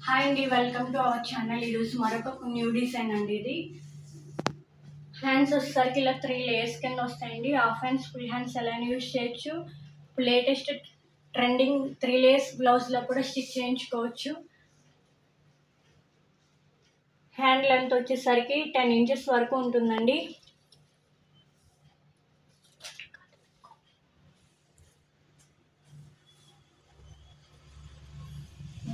Hi అండి, welcome to our channel. ఈరోజు మరొక న్యూ డిజైన్ అండి. ఇది హ్యాండ్స్ వచ్చేసరికి ఇలా 3 లేయర్స్ కింద వస్తాయండి. హాఫ్ హ్యాండ్స్, ఫుల్ హ్యాండ్స్ ఎలా యూజ్ చేయొచ్చు. లేటెస్ట్ ట్రెండింగ్ 3 లేయర్స్ బ్లౌజ్లో కూడా స్టిచ్ చేయించుకోవచ్చు. హ్యాండ్ లెంత్ వచ్చేసరికి 10 ఇంచెస్ వరకు ఉంటుందండి.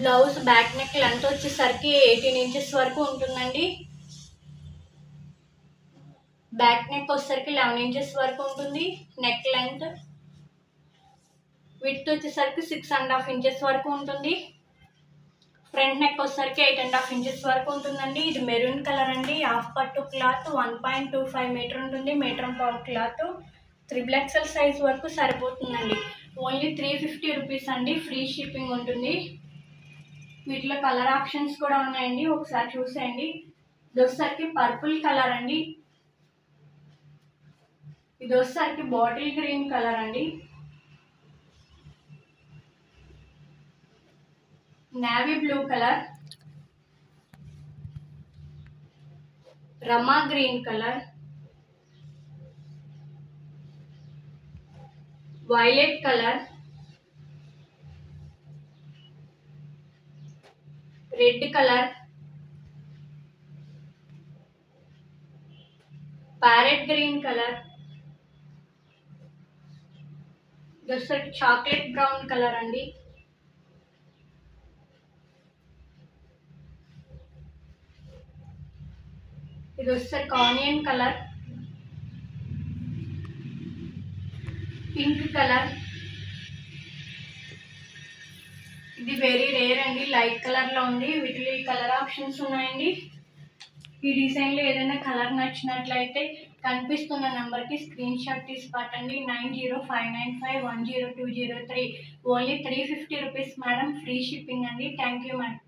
బ్లౌజ్ బ్యాక్ నెక్ లెంత్ వచ్చేసరికి 18 ఇంచెస్ వరకు ఉంటుందండి. బ్యాక్ నెక్ వచ్చేసరికి 11 ఇంచెస్ వరకు ఉంటుంది. నెక్ లెంత్ విడ్త్ వచ్చేసరికి 6.5 ఇంచెస్ వరకు ఉంటుంది. ఫ్రంట్ నెక్ వచ్చేసరికి 8.5 ఇంచెస్ వరకు ఉంటుందండి. ఇది మెరూన్ కలర్ అండి. హాఫ్ పట్టు క్లాత్ 1.25 మీటర్ ఉంటుంది. మీటర్ పావు క్లాత్ 3XL సైజ్ వరకు సరిపోతుందండి. ఓన్లీ 350 రూపీస్ అండి. ఫ్రీ షిప్పింగ్ ఉంటుంది. వీటిలో కలర్ ఆప్షన్స్ కూడా ఉన్నాయండి, ఒకసారి చూసేయండి. ఇది వచ్చేసరికి పర్పుల్ కలర్ అండి. ఇది వచ్చేసరికి బాటిల్ గ్రీన్ కలర్ అండి. నేవీ బ్లూ కలర్, రమా green colour, violet colour, red colour, parrot green colour, ఇది వచ్చేసరికి చాక్లెట్ బ్రౌన్ కలర్ అండి. ఇది వచ్చేసరికి ఆనియన్ కలర్, పింక్ కలర్. ఇది వెరీ రేర్ అండి, లైట్ కలర్ లో ఉంది. వీటిలో ఈ కలర్ ఆప్షన్స్ ఉన్నాయండి. ఈ డిజైన్ లో ఏదైనా కలర్ నచ్చినట్లయితే కనిపిస్తున్న నెంబర్ కి స్క్రీన్ షాట్ తీసి పట్టండి. 9059510203. Only 350 rupees madam. Free shipping అండి. Thank you madam.